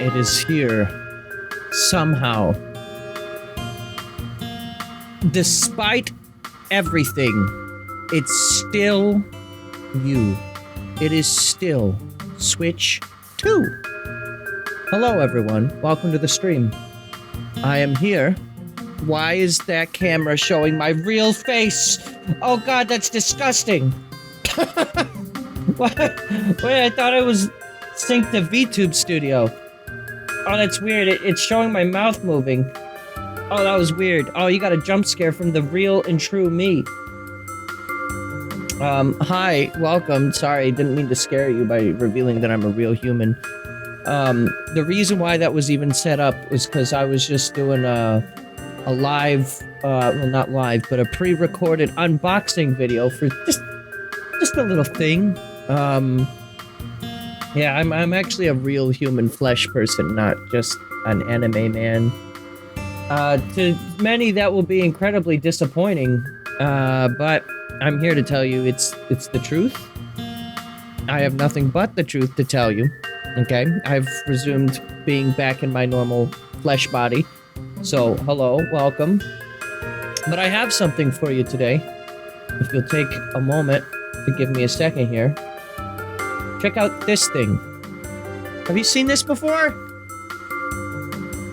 it is here. Somehow. Despite everything, it's still you. It is still Switch 2. Hello, everyone. Welcome to the stream. I am here. Why is that camera showing my real face? Oh god, that's disgusting. What? Wait, I thought it was synced to VTube Studio. Oh, that's weird. It's showing my mouth moving. Oh, that was weird. Oh, you got a jump scare from the real and true me. Hi, welcome. Sorry, didn't mean to scare you by revealing that I'm a real human. The reason why that was even set up was because I was just doing a live, well, not live, but a pre-recorded unboxing video for just a little thing. Yeah, I'm actually a real human flesh person, not just an anime man. To many, that will be incredibly disappointing, but I'm here to tell you it's the truth. I have nothing but the truth to tell you, okay? I've resumed being back in my normal flesh body. So, hello, welcome. But I have something for you today. If you'll take a moment to give me a second here. Check out this thing. Have you seen this before?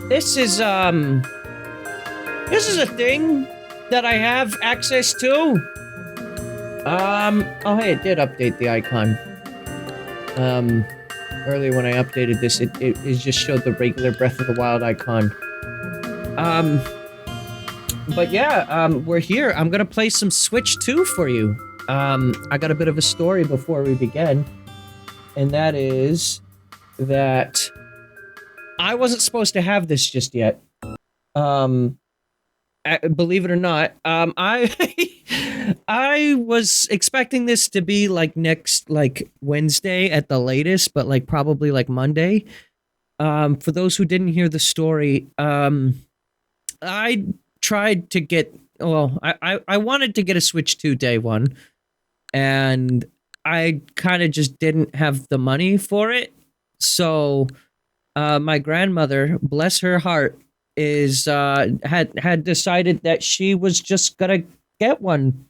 This is a thing that I have access to. Oh hey, it did update the icon. Earlier when I updated this, it just showed the regular Breath of the Wild icon. But yeah, we're here. I'm gonna play some Switch 2 for you. I got a bit of a story before we begin, and that is that I wasn't supposed to have this just yet. Believe it or not, I was expecting this to be like next, like Wednesday at the latest, but like probably like Monday. For those who didn't hear the story, I tried to get, well, I wanted to get a Switch 2 day one, and I kind of just didn't have the money for it. So, my grandmother, bless her heart, is had decided that she was just gonna get one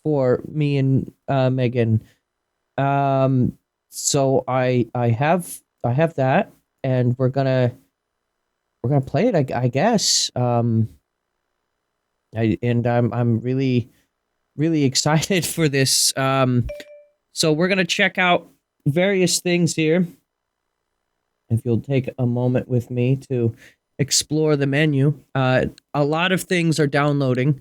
for me and Megan. So I have that, and we're gonna play it, I guess. I'm really excited for this. So we're gonna check out various things here. If you'll take a moment with me to explore the menu. A lot of things are downloading.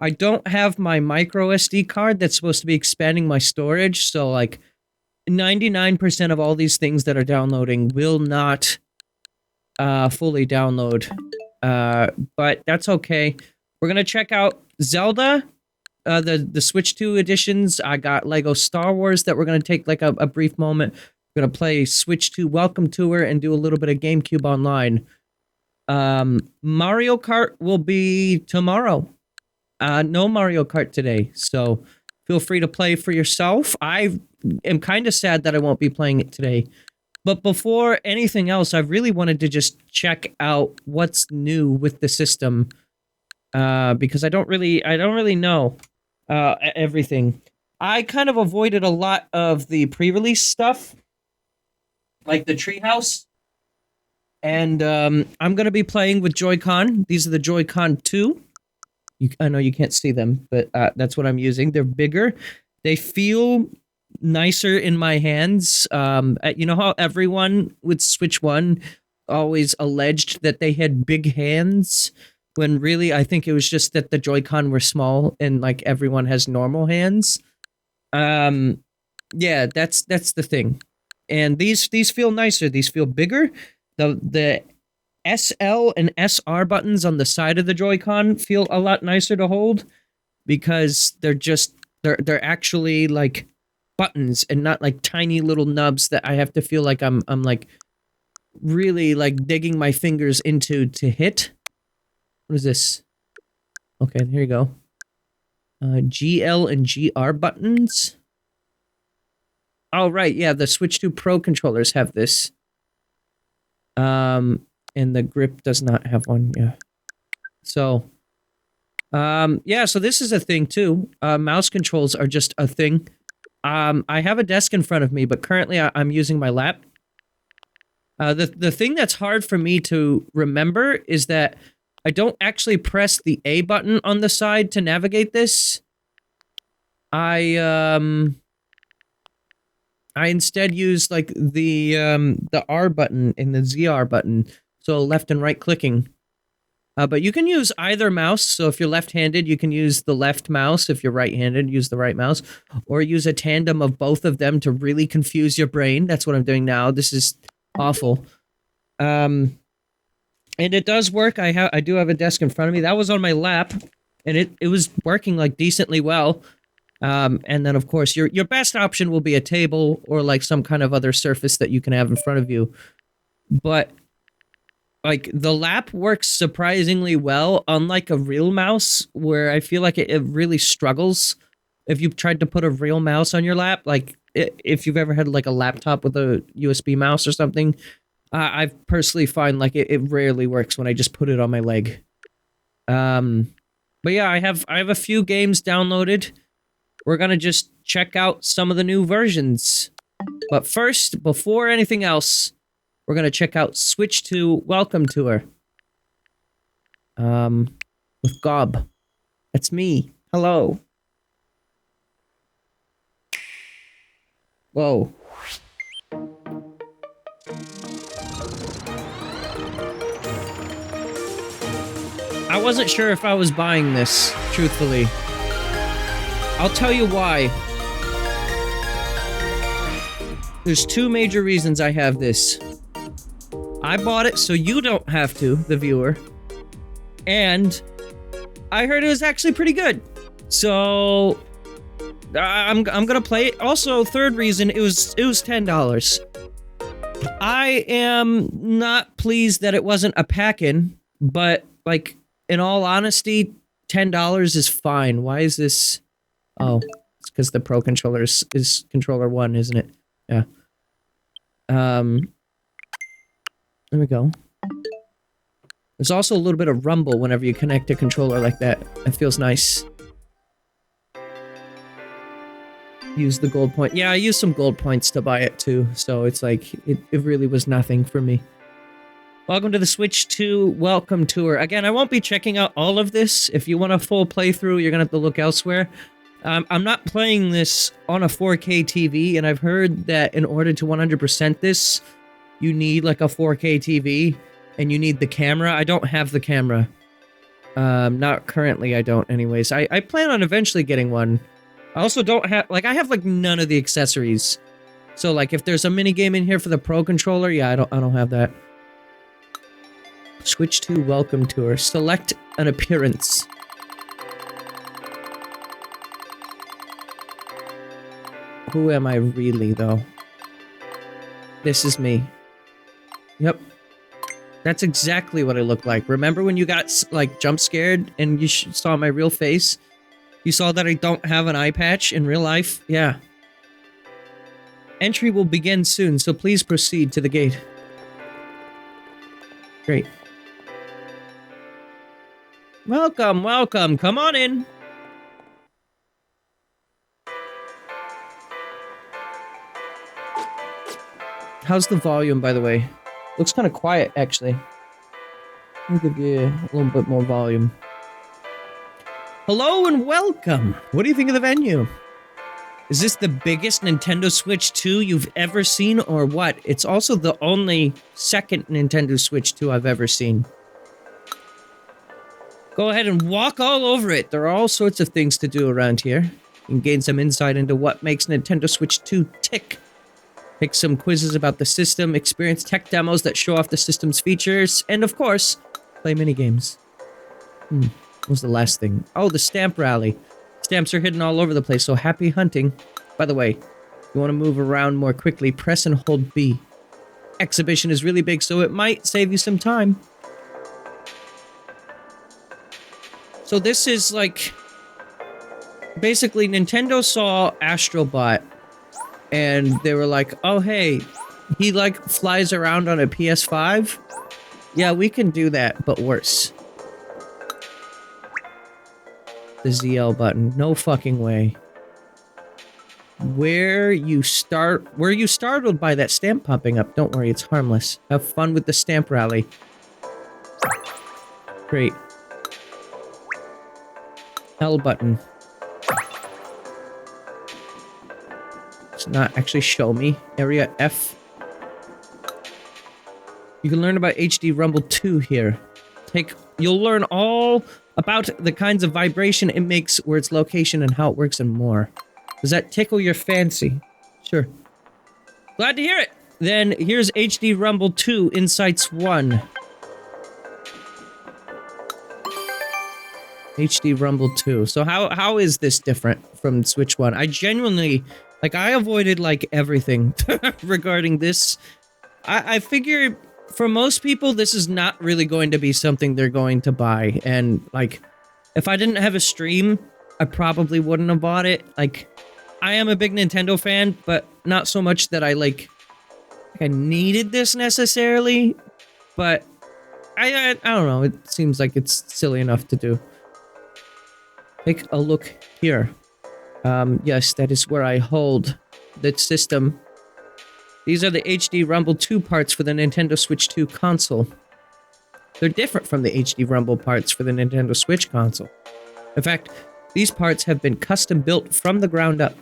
I don't have my micro SD card that's supposed to be expanding my storage, so like 99% of all these things that are downloading will not fully download. But that's okay. We're gonna check out Zelda, the Switch 2 editions. I got Lego Star Wars that we're gonna take like a brief moment. We're gonna play Switch 2 Welcome Tour and do a little bit of GameCube Online. Mario Kart will be tomorrow. No Mario Kart today, so feel free to play for yourself. I am kind of sad that I won't be playing it today. But before anything else, I really wanted to just check out what's new with the system. Because I don't really know everything. I kind of avoided a lot of the pre-release stuff, like the treehouse. And I'm going to be playing with Joy-Con. These are the Joy-Con 2. I know you can't see them, but that's what I'm using. They're bigger. They feel nicer in my hands. You know how everyone with Switch 1 always alleged that they had big hands? When really, I think it was just that the Joy-Con were small and like everyone has normal hands. Yeah, that's the thing. And these feel nicer. These feel bigger. The SL and SR buttons on the side of the Joy-Con feel a lot nicer to hold because they're actually like buttons and not like tiny little nubs that I have to feel like I'm like really like digging my fingers into to hit. What is this? Okay, here you go. GL and GR buttons. Oh, right, yeah, the Switch 2 Pro controllers have this. And the grip does not have one. Yeah. So, yeah. So this is a thing too. Mouse controls are just a thing. I have a desk in front of me, but currently I'm using my lap. The thing that's hard for me to remember is that I don't actually press the A button on the side to navigate this. I instead use like the R button and the ZR button, so left and right clicking. But you can use either mouse. So if you're left-handed, you can use the left mouse. If you're right-handed, use the right mouse, or use a tandem of both of them to really confuse your brain. That's what I'm doing now. This is awful. And it does work. I do have a desk in front of me. That was on my lap, and it was working like decently well. And then of course your best option will be a table or like some kind of other surface that you can have in front of you. But like the lap works surprisingly well, unlike a real mouse where I feel like it really struggles. If you've tried to put a real mouse on your lap, like if you've ever had like a laptop with a USB mouse or something, I personally find like it rarely works when I just put it on my leg. But yeah, I have a few games downloaded. We're gonna just check out some of the new versions. But first, before anything else, we're gonna check out Switch 2 Welcome Tour. With Gabe. That's me. Hello. Whoa. I wasn't sure if I was buying this, truthfully. I'll tell you why. There's two major reasons I have this. I bought it so you don't have to, the viewer. And I heard it was actually pretty good. So I'm gonna play it. Also, third reason, it was $10. I am not pleased that it wasn't a pack-in, but like in all honesty, $10 is fine. Why is this? Oh, it's because the Pro controller is controller 1, isn't it? Yeah. There we go. There's also a little bit of rumble whenever you connect a controller like that. It feels nice. Use the gold point. Yeah, I used some gold points to buy it too, so it's like, it really was nothing for me. Welcome to the Switch 2 Welcome Tour. Again, I won't be checking out all of this. If you want a full playthrough, you're gonna have to look elsewhere. I'm not playing this on a 4K TV, and I've heard that in order to 100% this, you need like a 4K TV, and you need the camera. I don't have the camera. Not currently, I don't anyways. I plan on eventually getting one. I also don't have, like, I have like none of the accessories. So like if there's a mini game in here for the Pro controller, yeah, I don't have that. Switch 2 Welcome Tour. Select an appearance. Who am I really, though? This is me. Yep. That's exactly what I look like. Remember when you got, like, jump scared and you saw my real face? You saw that I don't have an eye patch in real life? Yeah. Entry will begin soon, so please proceed to the gate. Great. Welcome, welcome. Come on in. How's the volume, by the way? Looks kind of quiet, actually. I'll give you a little bit more volume. Hello and welcome! What do you think of the venue? Is this the biggest Nintendo Switch 2 you've ever seen, or what? It's also the only second Nintendo Switch 2 I've ever seen. Go ahead and walk all over it. There are all sorts of things to do around here. You can gain some insight into what makes Nintendo Switch 2 tick. Pick some quizzes about the system, experience tech demos that show off the system's features, and of course, play minigames. What was the last thing? Oh, the stamp rally. Stamps are hidden all over the place, so happy hunting. By the way, if you want to move around more quickly, press and hold B. Exhibition is really big, so it might save you some time. So this is like... basically, Nintendo saw Astrobot, and they were like, oh hey, he like flies around on a PS5. Yeah, we can do that, but worse. The ZL button. No fucking way. Were you startled by that stamp popping up? Don't worry, it's harmless. Have fun with the stamp rally. Great. L button. It's not actually show me. Area F. You can learn about HD Rumble 2 here. You'll learn all about the kinds of vibration it makes, where its location and how it works, and more. Does that tickle your fancy? Sure. Glad to hear it. Then here's HD Rumble 2 Insights 1. HD Rumble 2. So how is this different from Switch 1? I genuinely, like, I avoided, like, everything regarding this. I figure for most people, this is not really going to be something they're going to buy. And, like, if I didn't have a stream, I probably wouldn't have bought it. Like, I am a big Nintendo fan, but not so much that I needed this necessarily. But I don't know. It seems like it's silly enough to do. Take a look here. Yes, that is where I hold the system. These are the HD Rumble 2 parts for the Nintendo Switch 2 console. They're different from the HD Rumble parts for the Nintendo Switch console. In fact, these parts have been custom built from the ground up.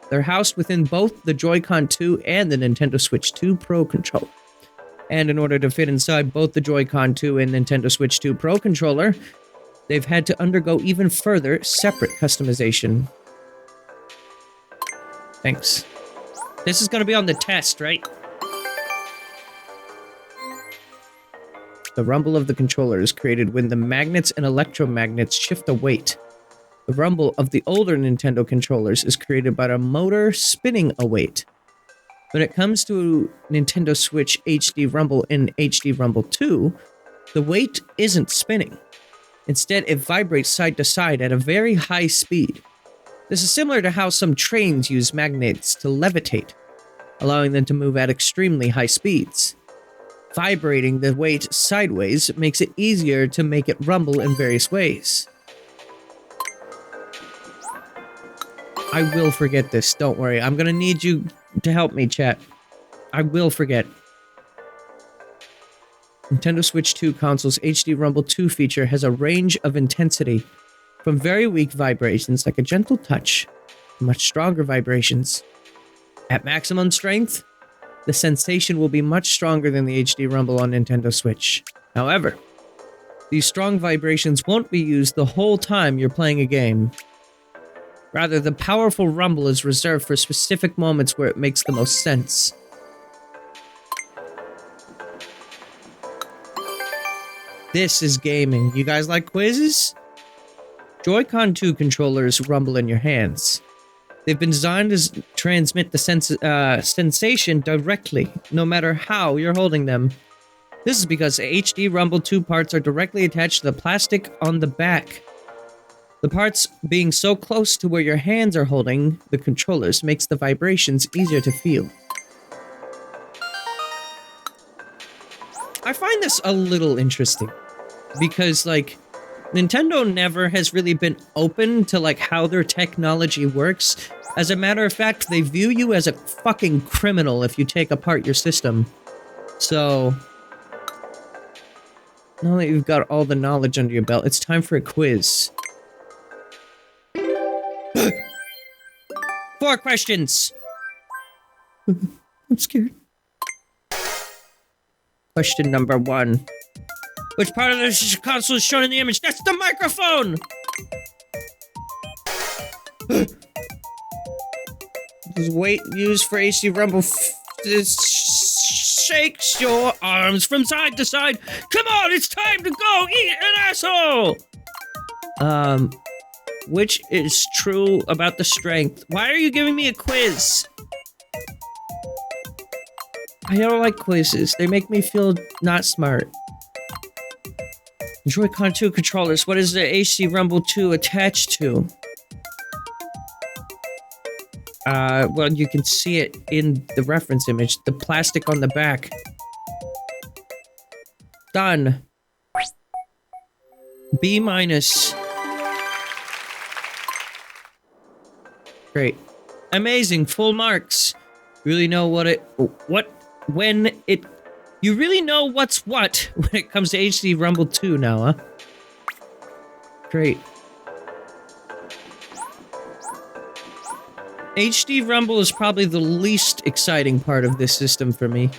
They're housed within both the Joy-Con 2 and the Nintendo Switch 2 Pro controller. And in order to fit inside both the Joy-Con 2 and Nintendo Switch 2 Pro controller, they've had to undergo even further separate customization. Thanks. This is going to be on the test, right? The rumble of the controller is created when the magnets and electromagnets shift a weight. The rumble of the older Nintendo controllers is created by the motor spinning a weight. When it comes to Nintendo Switch HD Rumble and HD Rumble 2, the weight isn't spinning. Instead, it vibrates side to side at a very high speed. This is similar to how some trains use magnets to levitate, allowing them to move at extremely high speeds. Vibrating the weight sideways makes it easier to make it rumble in various ways. I will forget this, don't worry. I'm gonna need you to help me, chat. I will forget. Nintendo Switch 2 console's HD Rumble 2 feature has a range of intensity, from very weak vibrations like a gentle touch, to much stronger vibrations. At maximum strength, the sensation will be much stronger than the HD Rumble on Nintendo Switch. However, these strong vibrations won't be used the whole time you're playing a game. Rather, the powerful rumble is reserved for specific moments where it makes the most sense. This is gaming. You guys like quizzes? Joy-Con 2 controllers rumble in your hands. They've been designed to transmit the sensation directly, no matter how you're holding them. This is because HD Rumble 2 parts are directly attached to the plastic on the back. The parts being so close to where your hands are holding the controllers makes the vibrations easier to feel. I find this a little interesting because, like, Nintendo never has really been open to, like, how their technology works. As a matter of fact, they view you as a fucking criminal if you take apart your system. So, now that you've got all the knowledge under your belt, it's time for a quiz. 4 questions! I'm scared. Question number 1. Which part of the console is shown in the image? That's the microphone! This weight used for HD Rumble shakes your arms from side to side. Come on, it's time to go eat an asshole! Which is true about the strength? Why are you giving me a quiz? I don't like quizzes. They make me feel not smart. Joy-Con 2 controllers. What is the HD Rumble 2 attached to? Well, you can see it in the reference image. The plastic on the back. Done. B minus. Great. Amazing. Full marks. Really know you really know what's what when it comes to HD Rumble 2 now, huh? Great. HD Rumble is probably the least exciting part of this system for me.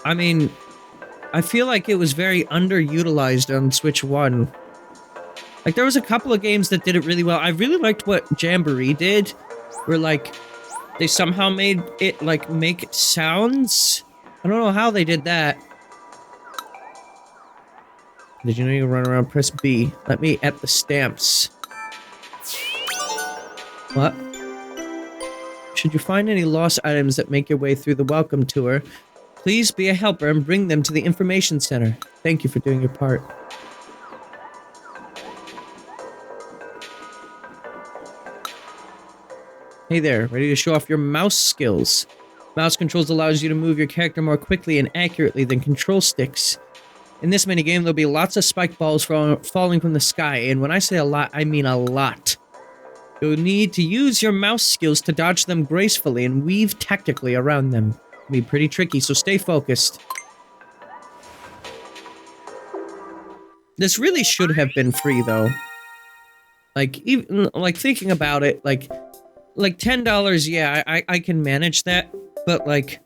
I mean, I feel like it was very underutilized on Switch 1. Like, there was a couple of games that did it really well. I really liked what Jamboree did, where, like, they somehow made it, like, make sounds. I don't know how they did that. Did you know you run around, press B? Let me at the stamps. What? Should you find any lost items that make your way through the welcome tour, please be a helper and bring them to the information center. Thank you for doing your part. Hey there, ready to show off your mouse skills? Mouse controls allows you to move your character more quickly and accurately than control sticks. In this minigame, there'll be lots of spike balls falling from the sky, and when I say a lot, I mean a lot. You'll need to use your mouse skills to dodge them gracefully and weave tactically around them. It'll be pretty tricky, so stay focused. This really should have been free, though. Like, even, like, thinking about it, like $10, yeah, I can manage that, but, like,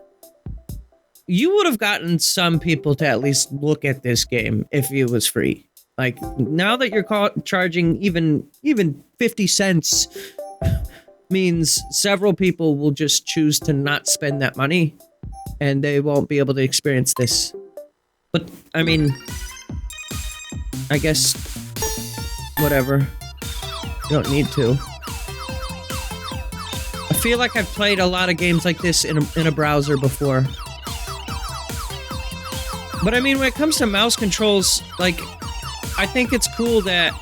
you would have gotten some people to at least look at this game if it was free. Like, now that you're charging even 50 cents means several people will just choose to not spend that money, and they won't be able to experience this. But, I mean, I guess, whatever. You don't need to. I feel like I've played a lot of games like this in a browser before. But I mean, when it comes to mouse controls, like, I think it's cool that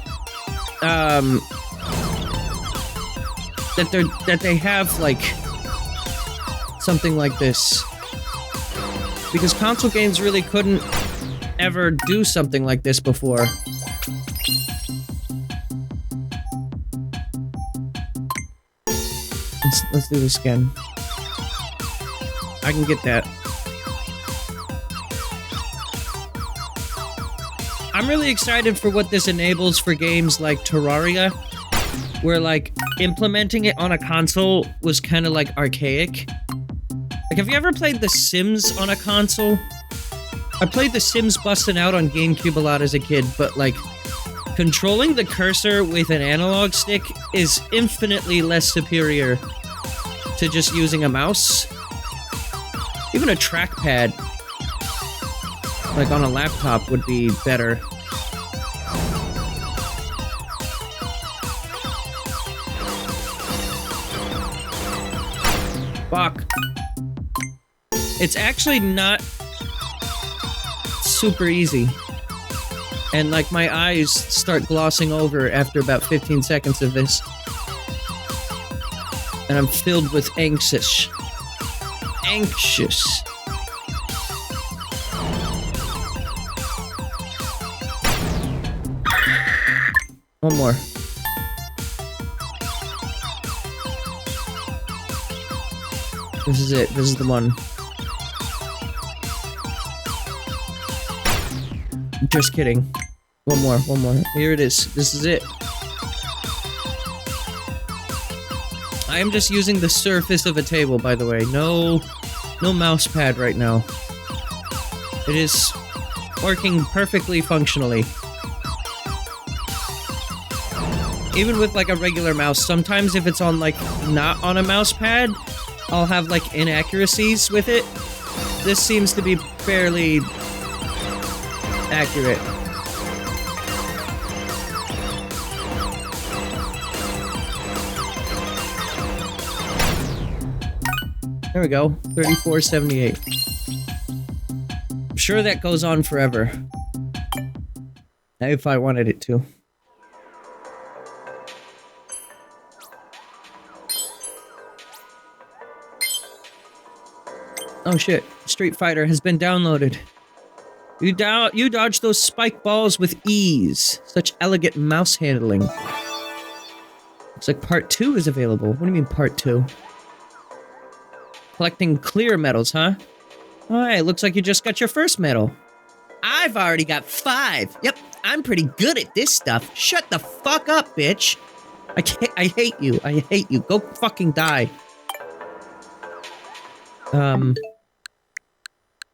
that they have, like, something like this. Because console games really couldn't ever do something like this before. Let's do this again. I can get that. I'm really excited for what this enables for games like Terraria, where, like, implementing it on a console was kind of, like, archaic. Like, have you ever played The Sims on a console? I played The Sims Bustin' Out on GameCube a lot as a kid, but, like, controlling the cursor with an analog stick is infinitely less superior to just using a mouse. Even a trackpad, like on a laptop, would be better. Fuck. It's actually not super easy. And, like, my eyes start glossing over after about 15 seconds of this. And I'm filled with anxious. One more. This is it. This is the one. Just kidding. One more. Here it is. This is it. I am just using the surface of a table, by the way. No mouse pad right now. It is working perfectly functionally. Even with, like, a regular mouse, sometimes if it's on, like, not on a mouse pad, I'll have, like, inaccuracies with it. This seems to be fairly accurate. There we go. 3478. I'm sure that goes on forever. If I wanted it to. Oh shit. Street Fighter has been downloaded. You dodge those spike balls with ease. Such elegant mouse handling. Looks like part 2 is available. What do you mean part 2? Collecting clear medals, huh? Alright, looks like you just got your first medal. I've already got 5. Yep, I'm pretty good at this stuff. Shut the fuck up, bitch. I hate you. I hate you. Go fucking die.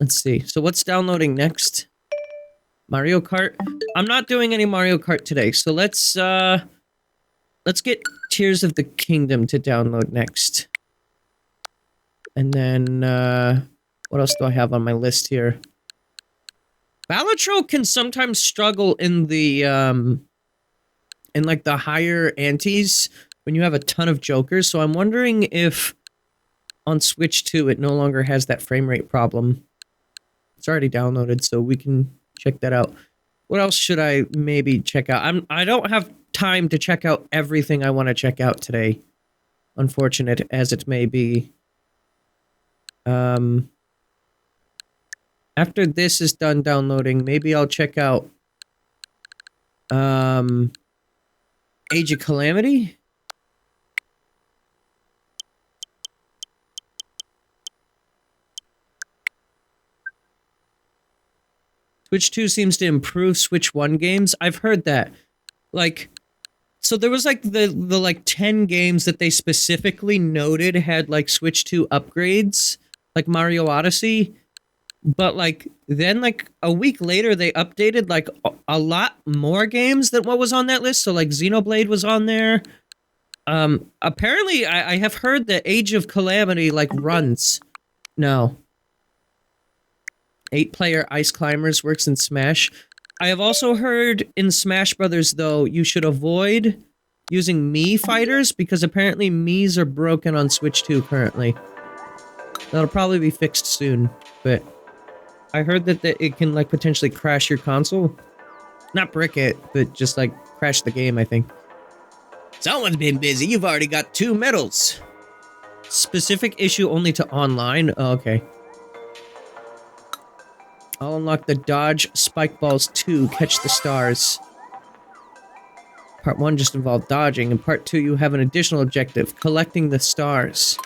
Let's see. So what's downloading next? Mario Kart? I'm not doing any Mario Kart today, so let's get Tears of the Kingdom to download next. And then, what else do I have on my list here? Balatro can sometimes struggle in the, in like the higher antes when you have a ton of jokers, so I'm wondering if on Switch 2 it no longer has that frame rate problem. It's already downloaded, so we can check that out. What else should I maybe check out? I don't have time to check out everything I want to check out today. Unfortunate as it may be. After this is done downloading, maybe I'll check out Age of Calamity? Switch 2 seems to improve Switch 1 games. I've heard that. Like, so there was like the like 10 games that they specifically noted had like Switch 2 upgrades, like Mario Odyssey. But like, then like a week later they updated like a lot more games than what was on that list. So like Xenoblade was on there. Apparently I have heard that Age of Calamity like runs. No. 8-player Ice Climbers works in Smash. I have also heard in Smash Brothers, though, you should avoid using Mii fighters because apparently Miis are broken on Switch 2 currently. That'll probably be fixed soon, but I heard that it can, like, potentially crash your console. Not brick it, but just, like, crash the game, I think. Someone's been busy. You've already got 2 medals. Specific issue only to online? Oh, okay. I'll unlock the Dodge Spike Balls 2, Catch the Stars. Part 1 just involved dodging, and Part 2 you have an additional objective, collecting the stars.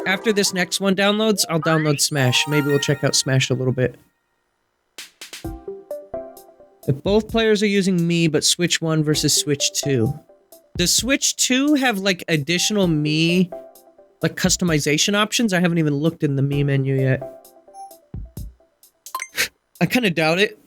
After this next one downloads, I'll download Smash. Maybe we'll check out Smash a little bit. If both players are using Mii, but Switch 1 versus Switch 2. Does Switch 2 have, like, additional Mii, like, customization options? I haven't even looked in the Mii menu yet. I kind of doubt it.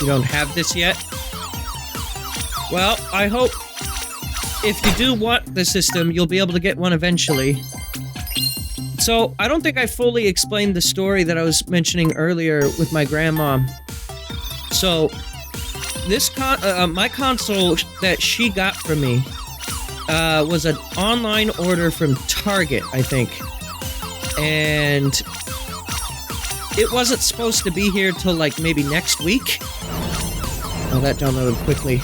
You don't have this yet? Well, I hope if you do want the system, you'll be able to get one eventually. So, I don't think I fully explained the story that I was mentioning earlier with my grandma. So, this my console that she got from me was an online order from Target, I think. And it wasn't supposed to be here till like maybe next week. Oh, that downloaded quickly.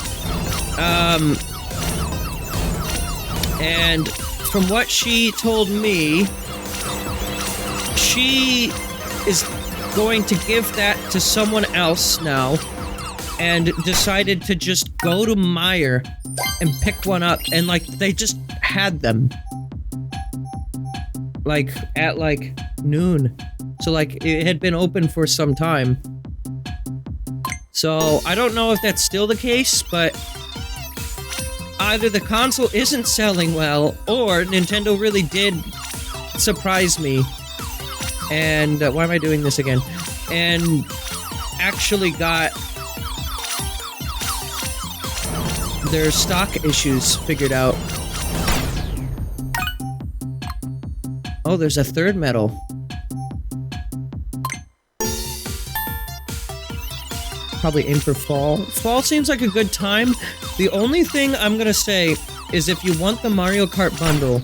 And from what she told me, she is going to give that to someone else now, and decided to just go to Meijer and pick one up, and like they just had them like at like noon, so like it had been open for some time. So I don't know if that's still the case, but either the console isn't selling well, or Nintendo really did surprise me. And why am I doing this again? And actually got their stock issues figured out. Oh, there's a third medal. Probably aim for fall. Fall seems like a good time. The only thing I'm gonna say is if you want the Mario Kart bundle,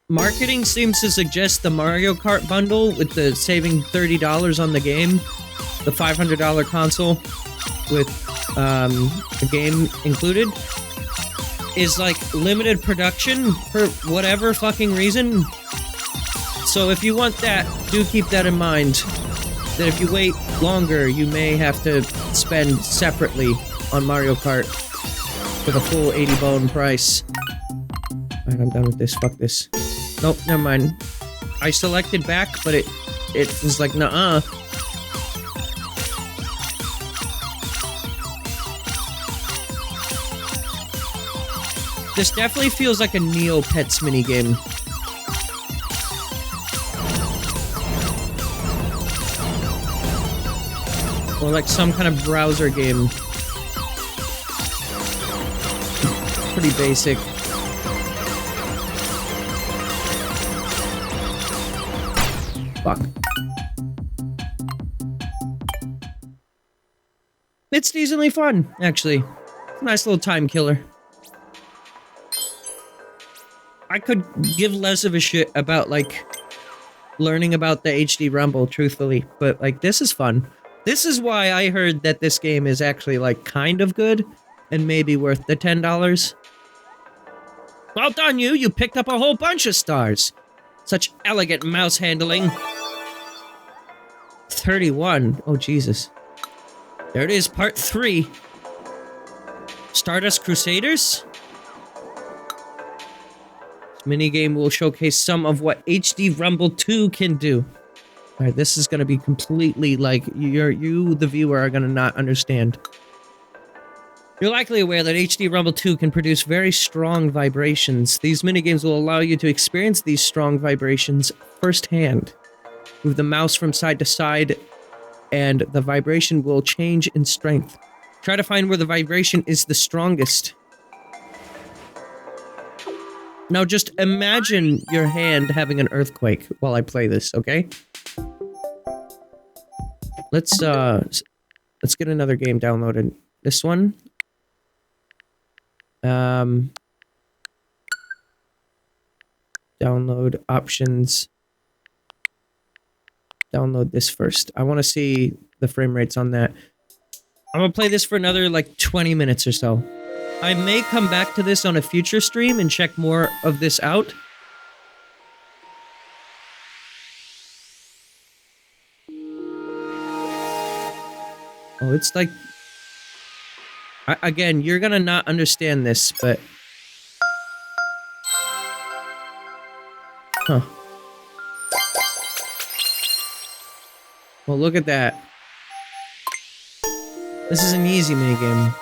marketing seems to suggest the Mario Kart bundle with the saving $30 on the game, the $500 console with the game included, is like limited production for whatever fucking reason. So if you want that, do keep that in mind. That if you wait longer, you may have to spend separately on Mario Kart for the full 80 bone price. Alright, I'm done with this. Fuck this. Nope, never mind. I selected back, but it was like, nuh-uh. This definitely feels like a Neopets minigame. Or like some kind of browser game. Pretty basic. Fuck. It's decently fun, actually. It's a nice little time killer. I could give less of a shit about, like, learning about the HD Rumble, truthfully. But, like, this is fun. This is why I heard that this game is actually, like, kind of good. And maybe worth the $10. Well done, you! You picked up a whole bunch of stars! Such elegant mouse handling. 31. Oh, Jesus. There it is, part 3. Stardust Crusaders? This minigame will showcase some of what HD Rumble 2 can do. Alright, this is gonna be completely, like, you, the viewer, are gonna not understand. You're likely aware that HD Rumble 2 can produce very strong vibrations. These minigames will allow you to experience these strong vibrations firsthand. Move the mouse from side to side, and the vibration will change in strength. Try to find where the vibration is the strongest. Now just imagine your hand having an earthquake while I play this, okay? Let's get another game downloaded. This one. Download options. Download this first. I want to see the frame rates on that. I'm gonna play this for another, like, 20 minutes or so. I may come back to this on a future stream and check more of this out. Oh, it's like... again, you're gonna not understand this, but... Huh. Well, look at that. This is an easy minigame.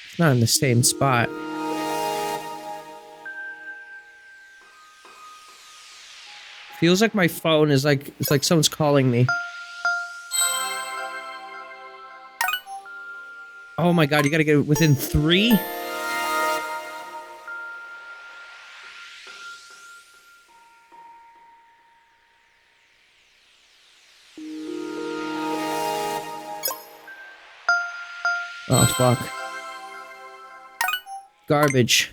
It's not in the same spot. Feels like my phone is like, it's like someone's calling me. Oh my god, you gotta get within 3? Oh, fuck. Garbage.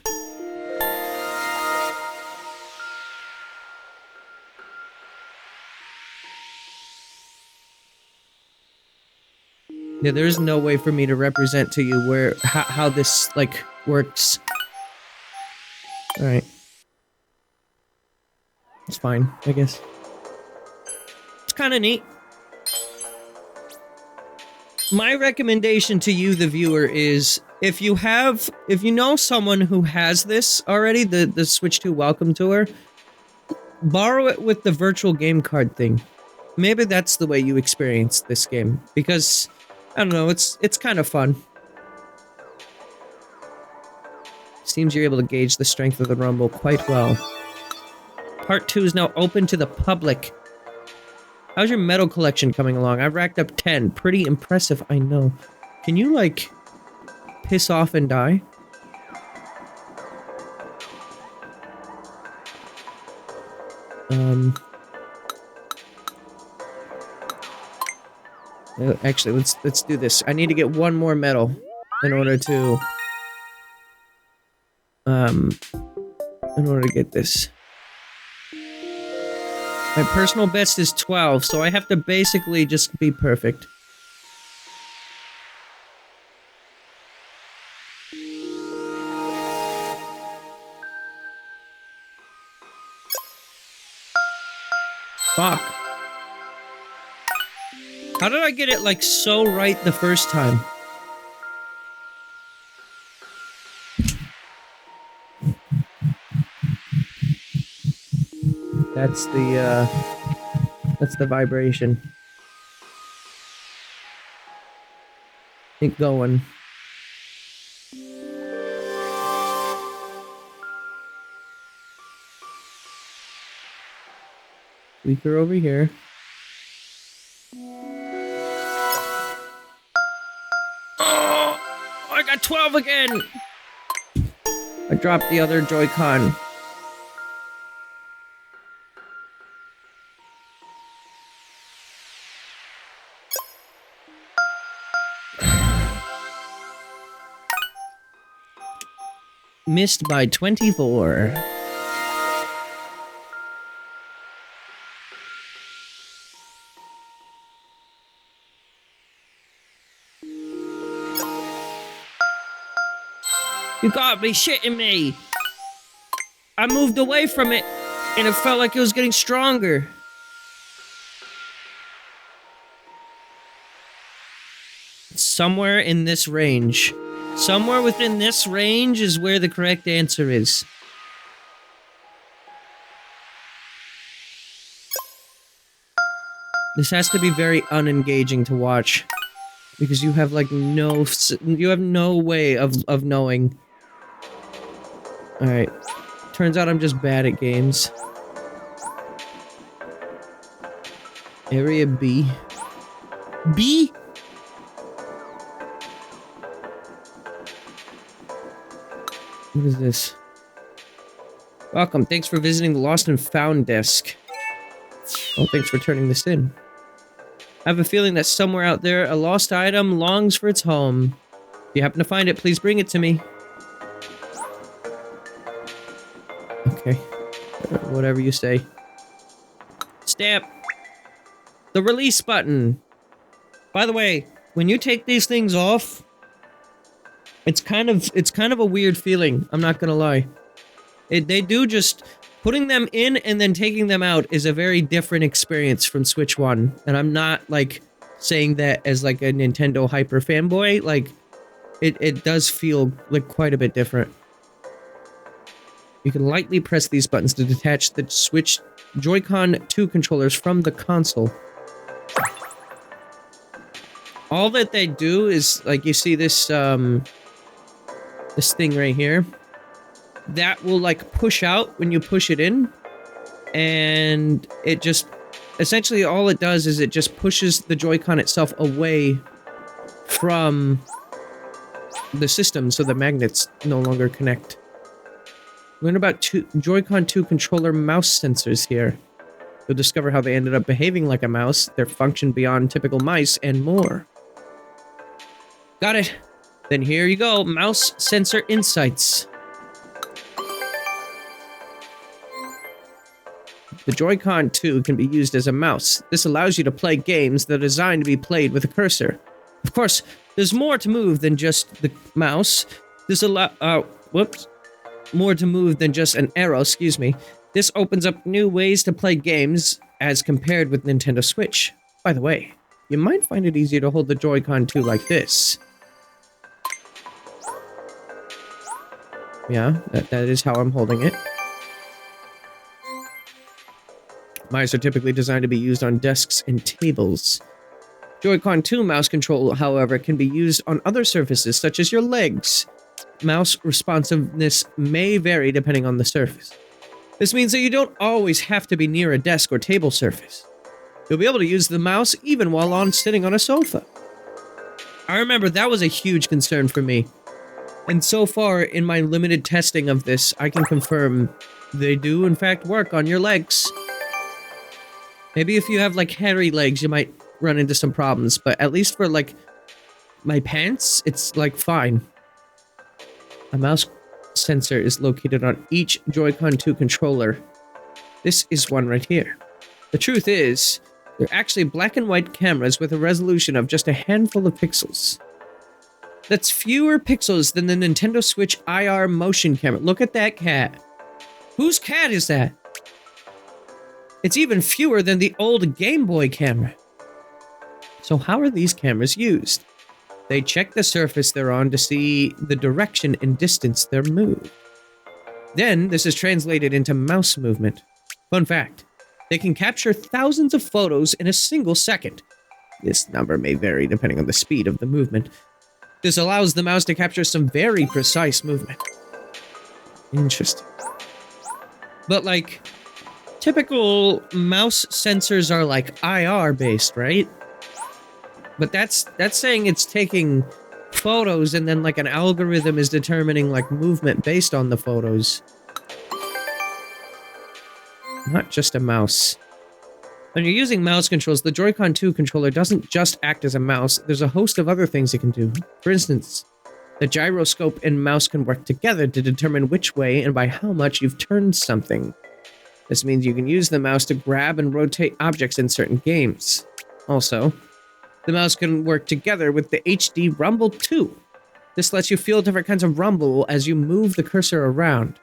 Yeah, there's no way for me to represent to you where, how this, like, works. Alright. It's fine, I guess. It's kinda neat. My recommendation to you, the viewer, is if you know someone who has this already, the Switch 2 Welcome Tour, borrow it with the virtual game card thing. Maybe that's the way you experience this game, because, I don't know, it's kind of fun. Seems you're able to gauge the strength of the Rumble quite well. Part 2 is now open to the public. How's your medal collection coming along? I've racked up 10. Pretty impressive, I know. Can you, like... piss off and die. Actually, let's do this. I need to get one more medal in order to get this. My personal best is 12, so I have to basically just be perfect. Fuck. How did I get it, like, so right the first time? That's the vibration. Keep going. Weaker over here. Oh, I got 12 again! I dropped the other Joy-Con. Missed by 24. You gotta be shitting me! I moved away from it, and it felt like it was getting stronger. Somewhere in this range. Somewhere within this range is where the correct answer is. This has to be very unengaging to watch. Because you have, like, you have no way of knowing. Alright. Turns out I'm just bad at games. Area B. B? What is this? Welcome. Thanks for visiting the Lost and Found desk. Oh, thanks for turning this in. I have a feeling that somewhere out there, a lost item longs for its home. If you happen to find it, please bring it to me. Okay. Whatever you say. Stamp. The release button. By the way, when you take these things off, it's kind of a weird feeling. I'm not gonna lie. They do just... Putting them in and then taking them out is a very different experience from Switch 1. And I'm not, like, saying that as, like, a Nintendo hyper fanboy. Like, it does feel, like, quite a bit different. You can lightly press these buttons to detach the Switch Joy-Con 2 controllers from the console. All that they do is, like, you see this, this thing right here. That will, like, push out when you push it in. And it just... Essentially, all it does is it just pushes the Joy-Con itself away from the system so the magnets no longer connect. Learn about Joy-Con 2 controller mouse sensors here. You'll discover how they ended up behaving like a mouse, their function beyond typical mice, and more. Got it. Then here you go, mouse sensor insights. The Joy-Con 2 can be used as a mouse. This allows you to play games that are designed to be played with a cursor. Of course, there's more to move than just the mouse. More to move than just an arrow, excuse me. This opens up new ways to play games as compared with Nintendo Switch. By the way, you might find it easier to hold the Joy-Con 2 like this. Yeah, that is how I'm holding it. Mice are typically designed to be used on desks and tables. Joy-Con 2 mouse control, however, can be used on other surfaces, such as your legs. Mouse responsiveness may vary depending on the surface. This means that you don't always have to be near a desk or table surface. You'll be able to use the mouse even while sitting on a sofa. I remember that was a huge concern for me. And so far, in my limited testing of this, I can confirm they do, in fact, work on your legs. Maybe if you have, like, hairy legs, you might run into some problems, but at least for, like, my pants, it's, like, fine. A mouse sensor is located on each Joy-Con 2 controller. This is one right here. The truth is, they're actually black and white cameras with a resolution of just a handful of pixels. That's fewer pixels than the Nintendo Switch IR motion camera. Look at that cat. Whose cat is that? It's even fewer than the old Game Boy camera. So how are these cameras used? They check the surface they're on to see the direction and distance they're moved. Then, this is translated into mouse movement. Fun fact, they can capture thousands of photos in a single second. This number may vary depending on the speed of the movement. This allows the mouse to capture some very precise movement. Interesting. But, like, typical mouse sensors are, like, IR-based, right? But that's saying it's taking photos and then, like, an algorithm is determining, like, movement based on the photos. Not just a mouse. When you're using mouse controls, the Joy-Con 2 controller doesn't just act as a mouse. There's a host of other things it can do. For instance, the gyroscope and mouse can work together to determine which way and by how much you've turned something. This means you can use the mouse to grab and rotate objects in certain games. Also, the mouse can work together with the HD Rumble 2. This lets you feel different kinds of rumble as you move the cursor around.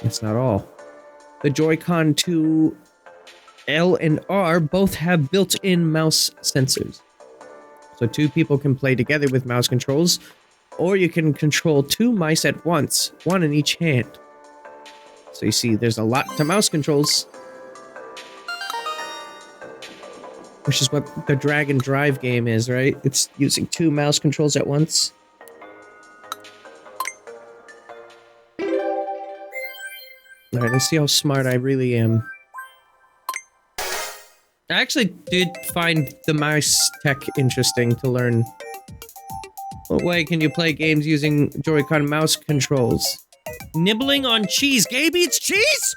That's not all. The Joy-Con 2 L and R both have built-in mouse sensors. So two people can play together with mouse controls, or you can control two mice at once, one in each hand. So you see, there's a lot to mouse controls. Which is what the drag and drive game is, right? It's using two mouse controls at once. Alright, let's see how smart I really am. I actually did find the mouse tech interesting to learn. What way can you play games using Joy-Con mouse controls? Nibbling on cheese. Gabe eats cheese?!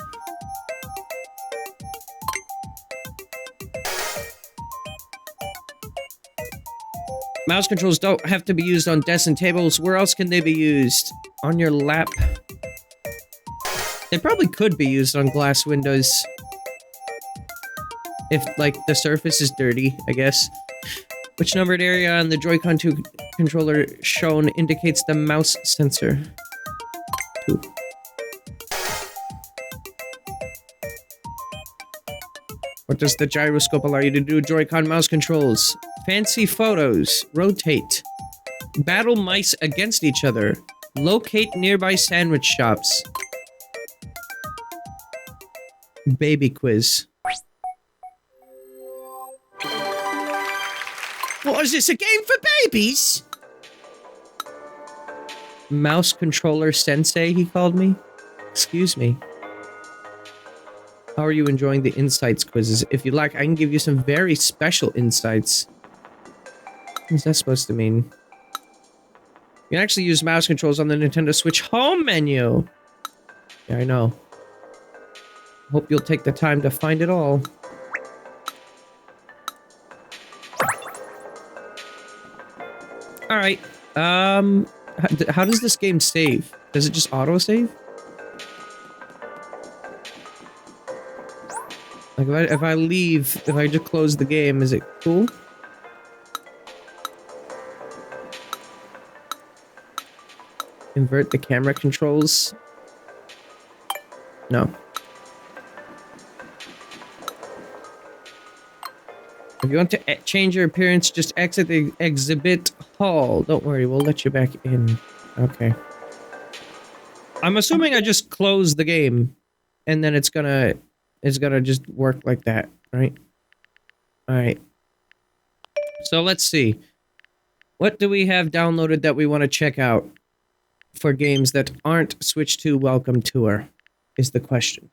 Mouse controls don't have to be used on desks and tables. Where else can they be used? On your lap. They probably could be used on glass windows. If, like, the surface is dirty, I guess. Which numbered area on the Joy-Con 2 controller shown indicates the mouse sensor? 2. What does the gyroscope allow you to do? Joy-Con mouse controls. Fancy photos. Rotate. Battle mice against each other. Locate nearby sandwich shops. Baby quiz. What is this, a game for babies? Mouse controller sensei, he called me. Excuse me. How are you enjoying the insights quizzes? If you like, I can give you some very special insights. What's that supposed to mean? You can actually use mouse controls on the Nintendo Switch home menu. Yeah, I know. Hope you'll take the time to find it all. Alright, how does this game save? Does it just auto-save? Like, if I leave, if I just close the game, is it cool? Invert the camera controls? No. If you want to change your appearance, just exit the exhibit hall. Don't worry, we'll let you back in. Okay. I'm assuming I just close the game, and then it's gonna just work like that, right? Alright. So let's see. What do we have downloaded that we want to check out for games that aren't Switch 2 Welcome Tour, is the question.